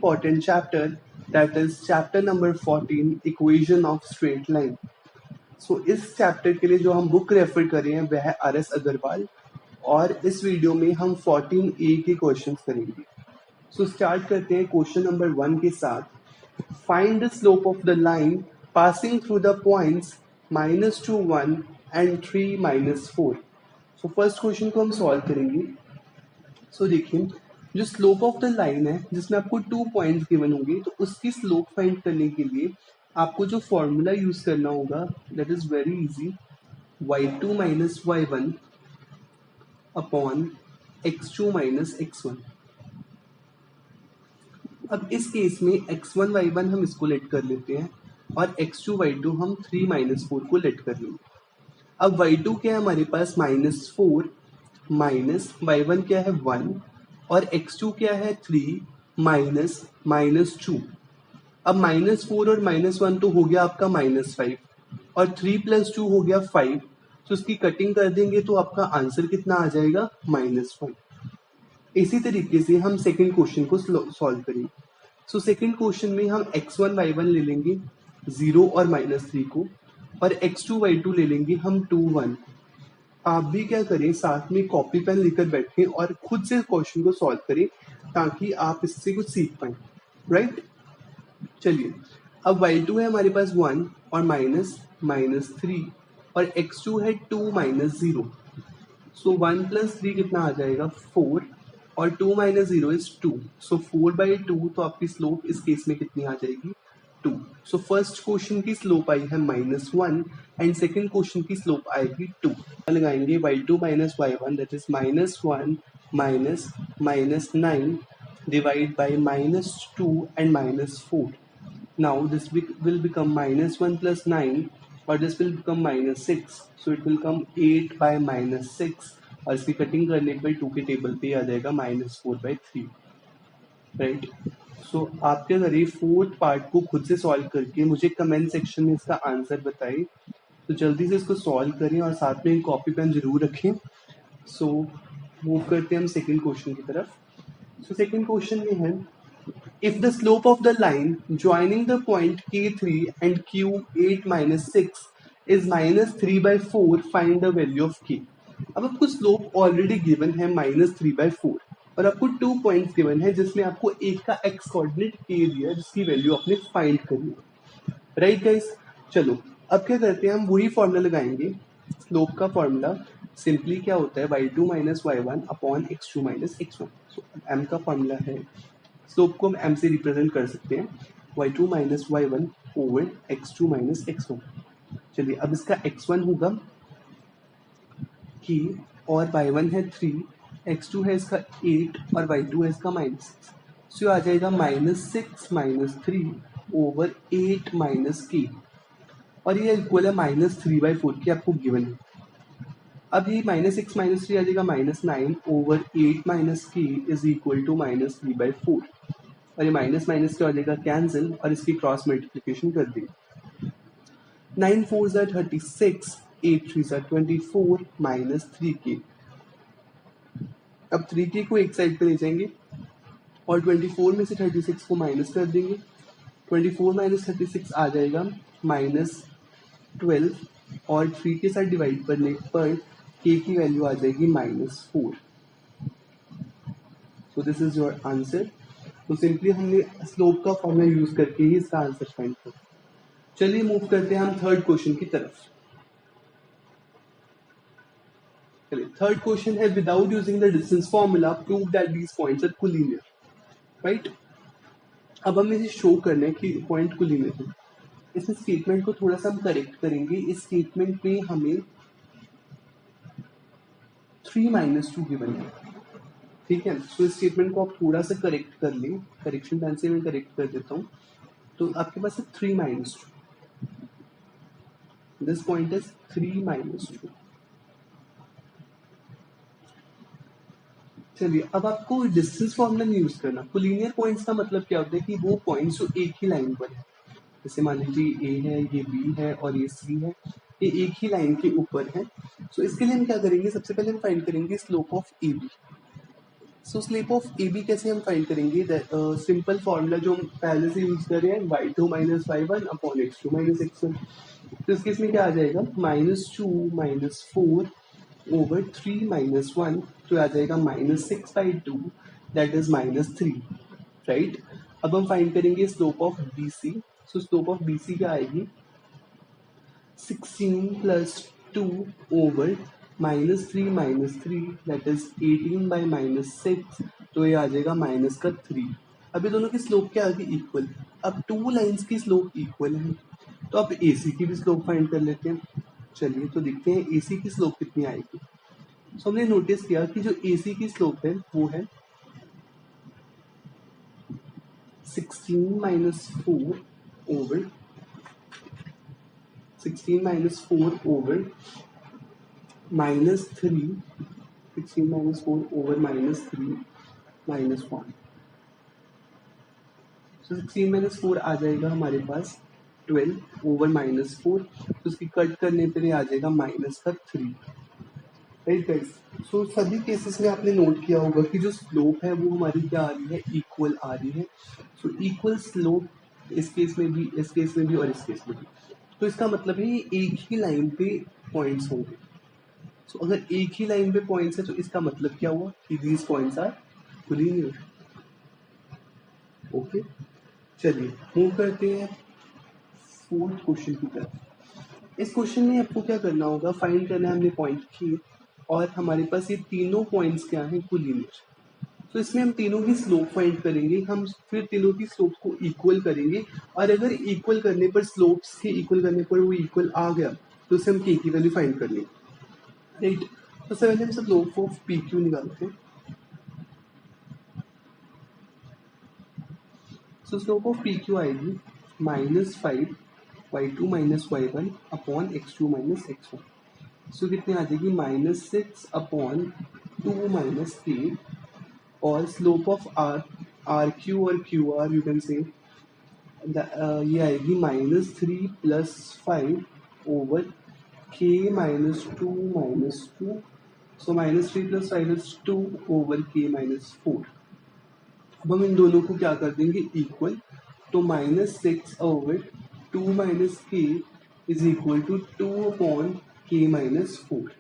important chapter, that is chapter number 14, equation of straight line. सो इस chapter के लिए जो हम बुक रेफर कर रहे हैं वह है RS अग्रवाल, और इस वीडियो में हम 14A के क्वेश्चंस करेंगे. सो स्टार्ट करते हैं क्वेश्चन नंबर 1 के साथ. Find the slope of the line passing through the points -2, 1 and 3, -4. So first question को हम सॉल्व करेंगे. सो देखिए, जो स्लोप ऑफ द लाइन है जिसमें आपको 2 पॉइंट्स गिवन होंगे, तो उसकी स्लोप फाइंड करने के लिए आपको जो फॉर्मूला यूज करना होगा that is very easy, y2 minus y1 upon x2 minus x1. अब इस केस में x1 y1 हम इसको लेट कर लेते हैं और x2 y2 हम 3 -4 को लेट कर लेंगे. अब y2 क्या है हमारे पास -4 माइनस y1 क्या है 1 और x2 क्या है 3 माइनस -2. अब -4 और -1 तो हो गया आपका -5 और 3 + 2 हो गया 5. तो इसकी कटिंग कर देंगे तो आपका आंसर कितना आ जाएगा -5. इसी तरीके से हम सेकंड क्वेश्चन को सॉल्व करेंगे. सो सेकंड क्वेश्चन में हम x1 y1 ले लेंगे 0 और -3 को, और x2 y2 ले लेंगे हम 2 1. आप भी क्या करें, साथ में कॉपी पेन लेकर बैठें और खुद से क्वेश्चन को सॉल्व करें ताकि आप इससे कुछ सीख पाए. राइट, चलिए. अब y2 है हमारे पास 1 और -3 और x2 है 2 -0. सो 1 + 3 कितना आ जाएगा 4 और 2 - 0 इज 2. सो 4/2. तो आपकी स्लोप इस केस में कितनी आ जाएगी 2. सो फर्स्ट क्वेश्चन की स्लोप आई है -1 एंड सेकंड क्वेश्चन की स्लोप आएगी 2. लगाएंगे y2 minus y1 that is -1 minus -9 divide by -2 and -4. Now this will become -1 + 9 or this will become -6. So it will come 8 by -6 और इसकी कटिंग करने पर 2 के टेबल पे आ जाएगा -4/3. राइट. सो आप क्या करिए, फोर्थ पार्ट को खुद से सॉल्व करके मुझे कमेंट सेक्शन में इसका आंसर बताइए. तो जल्दी से इसको सॉल्व करें और साथ में कॉपी पेन जरूर रखें. सो मूव करते हैं हम सेकेंड क्वेश्चन की तरफ. सो सेकेंड क्वेश्चन में है, if the slope of the line joining the point K3 and Q8 - 6 is -3/4, find the value of K. अब आपको स्लोप ऑलरेडी गिवन है -3/4 और आपको 2 पॉइंट्स गिवन है जिसमें आपको एक का x कोऑर्डिनेट K दिया जिसकी वैल्यू आपने फाइंड करनी है. राइट गाइस, चलो अब क्या करते हैं, हम वही फॉर्मूला लगाएंगे. स्लोप का फॉर्मूला सिंपली क्या होता है, y2 minus y1 upon x2 minus x1. सो m का फॉर्मूला है, स्लोप को हम m से रिप्रेजेंट कर सकते हैं, y2 minus y1 over x2 minus x1. चलिए, अब इसका x1 होगा कि और y1 है 3, x2 है इसका 8 और y2 है इसका -6. सो आ जाएगा -6 माइनस 3 ओवर 8 माइनस k, और ये इक्वल है -3/4 की आपको गिवन है. अब ये -6 माइनस 3 आ जाएगा -9 over 8 minus k is equal to -3/4, और ये माइनस माइनस क्या हो जाएगा कैंसिल, और इसकी क्रॉस मल्टीप्लिकेशन कर दी. 9 4s are 36, 8 3s are 24 minus 3k. अब 3k को एक साइड पे ले जाएंगे और 24 में से 36 को माइनस कर देंगे. 24 माइनस 36 आ जाएगा -12, और 3 के साथ डिवाइड करने पर k की वैल्यू आ जाएगी -4. So this is your answer. तो सिंपली हमने स्लोप का फॉर्मूला यूज करके ही इसका आंसर फाइंड किया. चलिए मूव करते हैं हम थर्ड क्वेश्चन की तरफ. चलिए, थर्ड क्वेश्चन है, without using the distance formula prove that these points are collinear. Right. अब हमें इसे शो करना है कि पॉइंट कोलिनियर है. इस स्टेटमेंट को थोड़ा सा हम करेक्ट करेंगे. इस स्टेटमेंट में हमें 3 - 2 गिवन है. ठीक है, तो इस स्टेटमेंट को आप थोड़ा सा करेक्ट कर लें. करेक्शन पेन से मैं करेक्ट कर देता हूँ. तो आपके पास है 3 - 2. This point is 3 - 2. चलिए, अब आपको डिस्टेंस फॉर्मूला नहीं यूज करना. कोलिनियर पॉइंट्स का मतलब क्या होता है कि वो पॉइंट्स जो एक ही लाइन पर है. जैसे मान लीजिए ए है, ये बी है और ये सी है, ये एक ही लाइन के ऊपर है. सो इसके लिए हम क्या करेंगे, सबसे पहले हम फाइंड करेंगे slope of A B. So slope of A B कैसे हम फाइंड करेंगे? सिंपल फॉर्मूला जो हम पहले से यूज कर रहे हैं, y2 minus y1 upon x2 minus x1। तो इस केस में क्या आ जाएगा? -2 माइनस 4 ओवर 3 माइनस 1, तो आ जाएगा -6/2 दैट इज -3, राइट। अब हम फाइंड करेंगे slope of B C. So slope of B C क्या आएगी? 16 plus 2 over -3 minus 3 that is 18/-6, तो ये आ जाएगा -3। अब ये दोनों की स्लोप क्या आ गई? इक्वल। अब टू लाइंस की स्लोप इक्वल है, तो अब AC की भी स्लोप फाइंड कर लेते हैं। चलिए तो देखते हैं AC की स्लोप कितनी आएगी। सो हमने नोटिस किया कि जो AC की स्लोप है वो है 16 minus 4 over 16 minus 4 over -3, 16 minus 4 over -3 minus 1। तो 16 माइनस 4 आ जाएगा हमारे पास 12 ओवर -4, तो उसकी कट करने पर ये आ जाएगा -3, राइट गाइस। सो सभी केसेस में आपने नोट किया होगा कि जो स्लोप है वो हमारी क्या आ रही है? इक्वल आ रही है। सो इक्वल स्लोप इस केस में भी, इस केस में भी और इस केस में भी। तो इसका मतलब है ये एक ही लाइन पे पॉइंट्स होंगे। सो अगर एक ही लाइन पे पॉइंट्स है तो इसका मतलब क्या हुआ? कि these points are collinear. Okay, चलिए मूव करते हैं फोर्थ क्वेश्चन की तरफ। इस क्वेश्चन में आपको क्या करना होगा? फाइंड करना है हमने पॉइंट की, और हमारे पास ये तीनों पॉइंट्स क्या हैं? कोलिनियर। तो इसमें हम तीनों की स्लोप फाइंड करेंगे, हम फिर तीनों की स्लोप को इक्वल करेंगे, और अगर इक्वल करने पर, स्लोप्स के इक्वल करने पर वो इक्वल आ गया तो उसे हम के की वैल्यू फाइंड कर लेंगे, राइट। तो सबसे पहले हम स्लोप ऑफ पी क्यू निकालते हैं। सो स्लोप ऑफ पी क्यू आएगी -5 y2 minus y1 upon x2 minus x1। सो कितनी आ जाएगी? -6 अपॉन 2 माइनस k, और स्लोप ऑफ आर क्यू और Q R you can say ये आएगी -3 plus 5 over k minus 2 minus 2। So -3 plus 5 is 2 over k minus 4। अब हम इन दोनों को क्या कर देंगे? इक्वल। तो -6 over 2 minus k is equal to 2 upon k minus 4।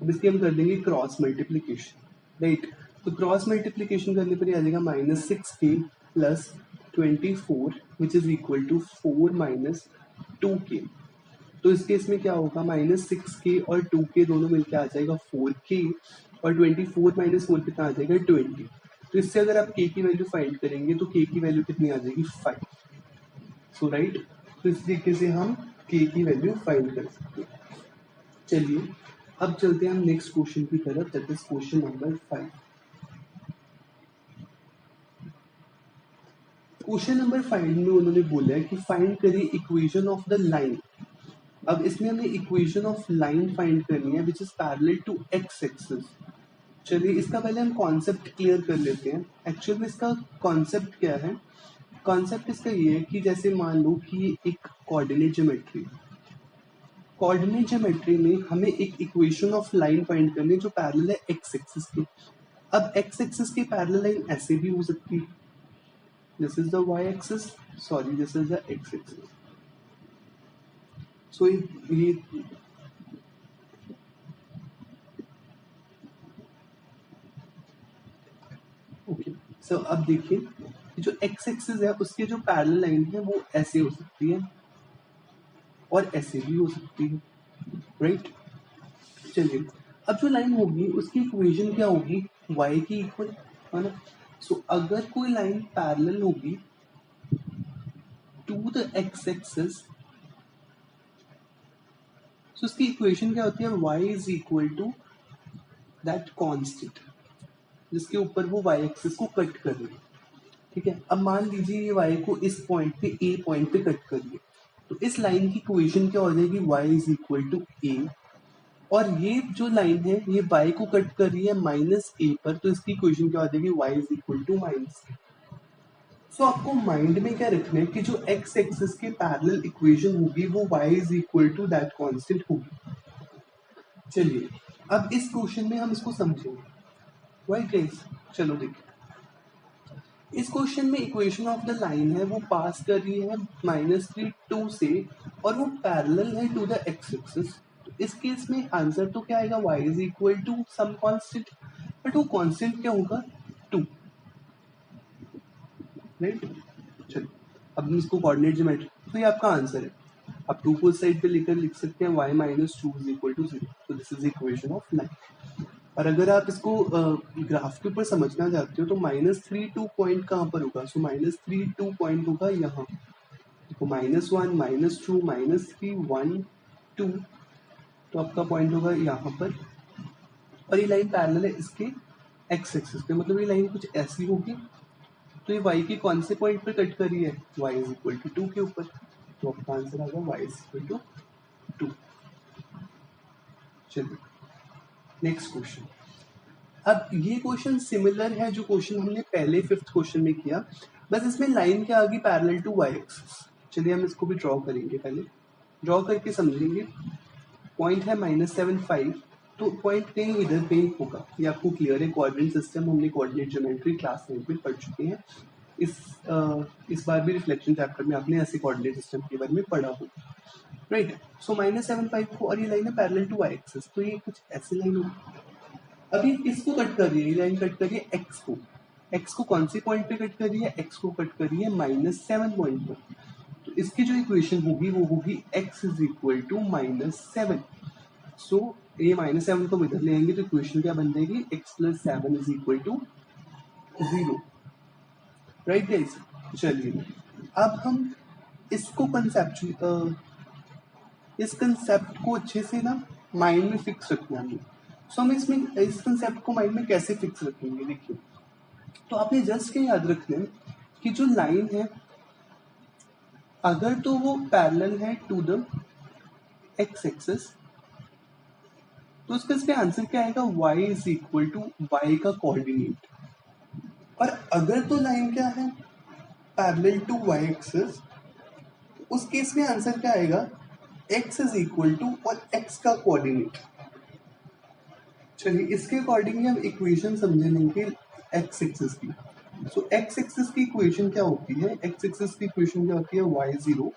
अब इसकी हम कर देंगे क्रॉस मल्टीप्लीकेशन, राइट। तो क्रॉस मल्टीप्लीकेशन करने पर आ जाएगा -6k plus 24 which is equal to 4 minus 2k। तो इस केस में क्या होगा? -6k और 2k दोनों मिलकर आ जाएगा 4k, और 24 माइनस 4 कितना आ जाएगा? 20। तो इससे अगर आप k की वैल्यू फाइंड करेंगे तो k की वैल्यू कितनी आ जाएगी? 5। सो राइट, तो इस तरीके से हम k की वैल्यू फाइंड कर सकते हैं। चलिए अब चलते हैं हम नेक्स्ट क्वेश्चन की तरफ, that is question number 5। Question number 5 में उन्होंने बोला है कि फाइंड करिए इक्वेशन ऑफ द लाइन। अब इसमें हमें इक्वेशन ऑफ लाइन फाइंड करनी है which is parallel to X axis. चलिए इसका पहले हम कॉन्सेप्ट क्लियर कर लेते हैं। एक्चुअल में इसका कॉन्सेप्ट क्या है? कॉन्सेप्ट इसका ये है कि जैसे मान लो कि एक कोऑर्डिनेट ज्योमेट्री, कोऑर्डिनेट ज्योमेट्री में हमें एक इक्वेशन ऑफ लाइन फाइंड करनी है जो पैरेलल है एक्स एक्सिस के। अब एक्स एक्सिस की पैरेलल लाइन ऐसे भी हो सकती है, this is the y axis, sorry this is the x axis. So ये ओके। सो अब देखिए जो एक्स एक्सिस है उसकी जो पैरेलल लाइन है वो ऐसे हो सकती है और ऐसे भी हो सकती है, राइट। चलिए अब जो लाइन होगी उसकी इक्वेशन क्या होगी? y की इक्वल, है ना। सो अगर कोई लाइन पैरेलल होगी to the x axis, so उसकी इक्वेशन क्या होती है? y is equal to that constant जिसके ऊपर वो y एक्सिस को कट कर रही है, ठीक है। अब मान लीजिए ये y को इस पॉइंट पे, a पॉइंट पे कट कर रही है, तो इस लाइन की इक्वेशन क्या हो जाएगी? y is equal to a, और ये जो लाइन है ये y को कट कर रही है -a पर, तो इसकी इक्वेशन क्या हो जाएगी? y is equal to -a। So आपको माइंड में क्या रखना है कि जो x एक्सिस के पैरेलल इक्वेशन होगी वो y is equal to that constant होगी। चलिए अब इस क्वेश्चन में हम इसको समझेंगे, राइट गाइस। चलो देखिए, इस क्वेश्चन में इक्वेशन ऑफ द लाइन है वो पास कर रही है -3 2 से और वो पैरेलल है टू द एक्स एक्सिस। तो इस केस में आंसर तो क्या आएगा, y is equal to some constant, but वो कांस्टेंट क्या होगा, 2, राइट। चलो अब हम इसको कोऑर्डिनेट ज्योमेट्री, तो ये आपका आंसर है। आप 2 को इस साइड पे लेकर लिख सकते हैं y - 2 इज इक्वल टू 0। तो this is equation of line. और अगर आप इसको ग्राफ के ऊपर समझना चाहते हो तो -3 2 पॉइंट कहाँ पर होगा, सो -3 2 पॉइंट होगा यहाँ, तो -1 -2 -3 1 2, तो आपका पॉइंट होगा यहाँ पर। और ये लाइन पैरेलल है इसके एक्स एक्सिस पे, मतलब ये लाइन कुछ ऐसी होगी। तो ये y के कौन से पॉइंट पे कट कर रही है, y इज इक्वल टू 2 के ऊपर, तो आपका आंसर आ गया y इज इक्वल टू 2। चलिए नेक्स्ट क्वेश्चन। अब ये क्वेश्चन सिमिलर है जो क्वेश्चन हमने पहले 5th क्वेश्चन में किया, बस इसमें लाइन क्या आ गई, पैरेलल टू वाई एक्सिस। चलिए हम इसको भी ड्रॉ करेंगे, पहले ड्रॉ करके समझेंगे। पॉइंट है -7 5, तो पॉइंट कहीं इधर पे होगा, ये आपको क्लियर है। कोऑर्डिनेट सिस्टम हमने कोऑर्डिनेट ज्योमेट्री क्लास 9 में पढ़ चुके हैं। इस बार भी रिफ्लेक्शन चैप्टर में आपने ऐसे कोऑर्डिनेट सिस्टम के बारे में पढ़ा होगा, राइट। सो -7 5 को, और ये लाइन है पैरेलल टू वाई एक्सिस, तो ये कुछ ऐसी लाइन होगी। अभी किसको कट कर रही है, ये लाइन कट कर रही है एक्स को। एक्स को कौन से पॉइंट पे कट कर रही है, एक्स को कट कर रही है -7 पॉइंट पर। तो इसकी जो इक्वेशन होगी वो होगी x इज इक्वल टू -7। सो ये -7 को इधर ले आएंगे तो इक्वेशन क्या बन जाएगी, x + 7 is equal to 0, right guys. चलिए अब हम इसको इस कंसेप्ट को अच्छे से ना माइंड में फिक्स रखना है। सो हम इसमें इस कंसेप्ट को माइंड में कैसे फिक्स रखेंगे, देखिए। तो आपने जस्ट क्या याद रखना है कि जो लाइन है अगर तो वो पैरेलल है टू द एक्स एक्सिस, तो उसका इसमें आंसर क्या आएगा, y is equal to y का कोऑर्डिनेट। और अगर तो लाइन क्या है, पैरेलल टू y एक्सिस, उस केस में आंसर क्या आएगा, x इज इक्वल टू और x का कोऑर्डिनेट। चलिए इसके अकॉर्डिंग हम इक्वेशन समझ लेंगे एक्स एक्सिस की। सो एक्स एक्सिस की इक्वेशन क्या होती है, एक्स एक्सिस की इक्वेशन क्या होती है, y0,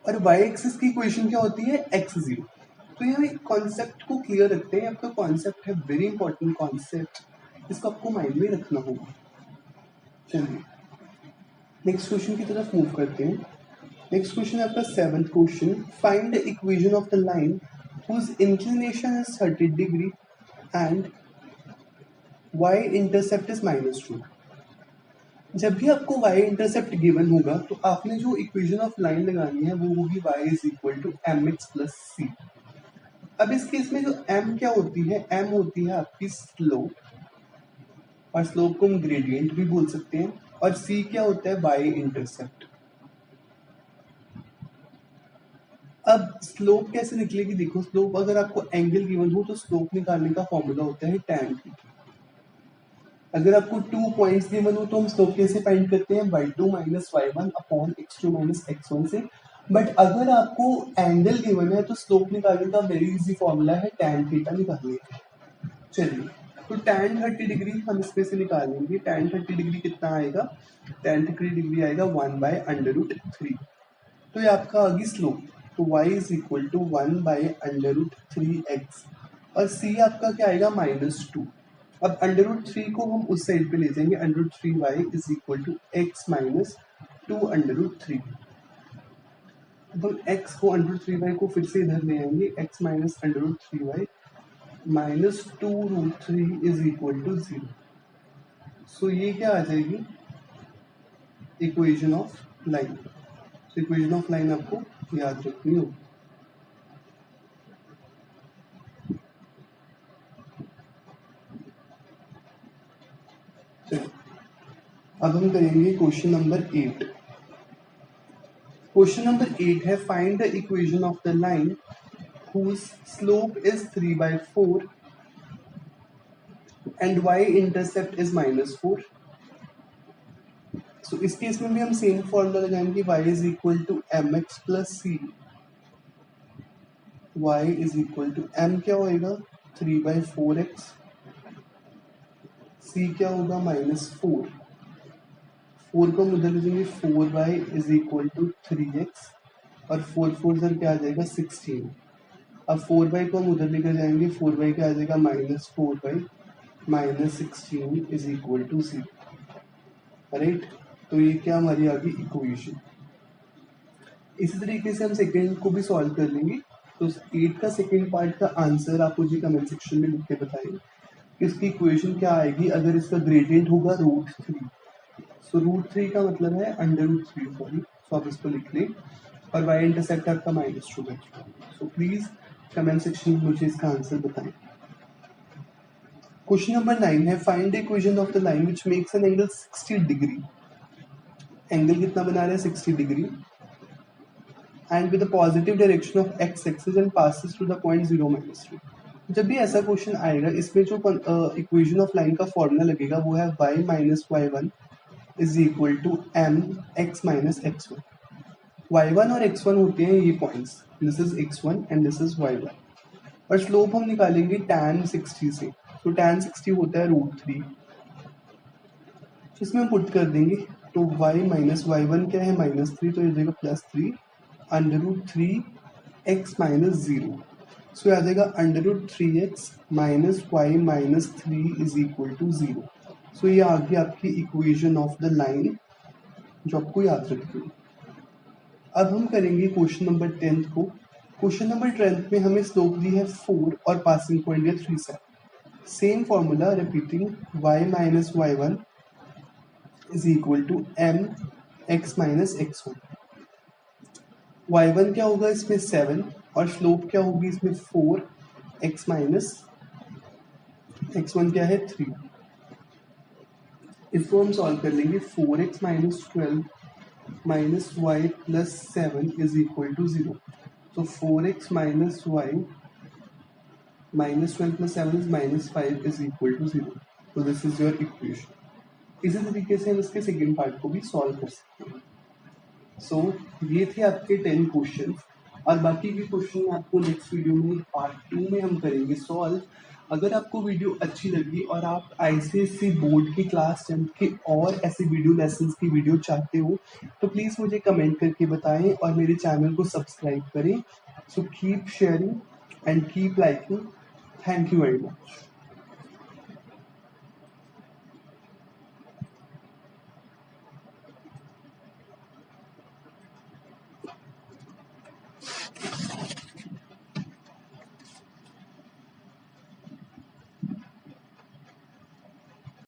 और y एक्सिस की इक्वेशन क्या होती है, x0। तो ये हम कॉन्सेप्ट को क्लियर रखते हैं, आपका कॉन्सेप्ट है वेरी इंपॉर्टेंट कॉन्सेप्ट, इसको आपको माइंड में रखना होगा। चलिए नेक्स्ट क्वेश्चन की तरफ मूव करते हैं। नेक्स्ट क्वेश्चन है आपका 7th question, find the equation of the line whose inclination is 30 degree and y intercept is -2। जब भी आपको y इंटरसेप्ट गिवन होगा तो आपने जो इक्वेशन ऑफ लाइन लगानी है वो होगी y is equal to mx + c। अब इस केस में जो m क्या होती है, m होती है आपकी स्लोप, और स्लोप को हम ग्रेडियंट भी बोल सकते हैं, और c क्या होता है, y इंटरसेप्ट। अब स्लोप कैसे निकलेगी, देखो स्लोप अगर आपको एंगल गिवन हो तो स्लोप निकालने का फॉर्मूला होता है tan थीटा। अगर आपको 2 पॉइंट्स गिवन हो तो हम स्लोप कैसे फाइंड करते हैं, y2 - y1 upon x2 - x1 से। बट अगर आपको एंगल गिवन है तो स्लोप निकालने का वेरी इजी फॉर्मूला है tan थीटा निकालने का। चलिए तो tan 30 डिग्री हम इसमें से निकालेंगे। tan 30 डिग्री कितना आएगा, tan 30 डिग्री आएगा 1/√3। तो ये आपका आ गई स्लोप, तो y is equal to 1/√3x, और c आपका क्या आएगा, -2। अब √3 को हम उस साइड पे ले जाएंगे, √3y is equal to x - 2√3। अब हम x को √3y को फिर से इधर ले आएंगे, x - √3y -2√3 is equal to 0। So ये क्या आ जाएगी, equation of line. Equation of line आपको याद रखनी होगी। अब हम करेंगे क्वेश्चन नंबर 8। क्वेश्चन नंबर 8 है, find the equation of the line whose slope is 3/4 and y intercept is -4। So इस केस में भी हम सेम फॉर्मूला लगाएंगे, y is equal to mx + c। y is equal to m क्या होएगा, 3/4x सी क्या होगा -4, 4 को हम उधर ले जाएंगे 4y is equal to 3x और 4 4 सर क्या आ जाएगा 16। अब 4y को हम उधर लेकर जाएंगे 4y क्या आ जाएगा -4y -16 is equal to 0, right. तो ये क्या हमारी आ गई इक्वेशन। इसी तरीके से हम सेकेंड को भी सॉल्व कर लेंगे। तो 8 का सेकेंड पार्ट का आंसर आप मुझे कमेंट सेक्शन में लिख के बताएं। इसकी इक्वेशन क्या आएगी अगर इसका ग्रेडियंट होगा √3। सो √3 का मतलब है √3, सॉरी, सो आप इसको लिख लें और y इंटरसेप्ट आपका -2 है। सो प्लीज कमेंट सेक्शन में मुझे इसका आंसर बताएं। क्वेश्चन नंबर 9 है find the equation of the line which makes an angle 60 degree. Angle कितना बना रहे हैं 60 degree and with the positive direction of x axis and passes to the point 0 -3। जब भी ऐसा क्वेश्चन आएगा इसमें जो इक्वेशन ऑफ लाइन का फॉर्मूला लगेगा वो है y - y1 is equal to m x - x1। y1 और x1 होते हैं ये points, this is x1 and this is y1। और स्लोप हम निकालेंगे tan 60 से, तो tan 60 होता है √3, इसमें हम पुट कर देंगे। तो y - y1 क्या है -3, तो ये जाएगा +3 √3 x - 0, सो आ जाएगा √3x - y - 3 is equal to 0। So ये आ गई आपकी इक्वेशन ऑफ द लाइन जो आपको याद रखनी है। अब हम करेंगे क्वेश्चन नंबर 10 को। क्वेश्चन नंबर 10 में हमें स्लोप दी है 4 और पासिंग पॉइंट दिया 3 से। Same formula repeating y - y1 is equal to m x - x1। y1 क्या होगा इसमें 7 और स्लोप क्या होगी इसमें 4, x - x1 क्या है 3। इसको हम सॉल्व कर लेंगे। 4x - 12 y + 7 is equal to 0। तो 4x - y - 12 + 7 is -5 is equal to 0। तो दिस इज योर इक्वेशन। इसी तरीके से हम इसके सेकेंड पार्ट को भी सॉल्व कर सकते हैं। सो ये थे आपके 10 क्वेश्चन और बाकी के क्वेश्चन आपको नेक्स्ट वीडियो में पार्ट 2 में हम करेंगे सॉल्व। अगर आपको वीडियो अच्छी लगी और आप ICSE बोर्ड की क्लास 10 के और ऐसे वीडियो लेसन्स की वीडियो चाहते हो तो प्लीज़ मुझे कमेंट करके बताएं और मेरे चैनल को सब्सक्राइब करें। So keep sharing and keep liking. Thank you very much.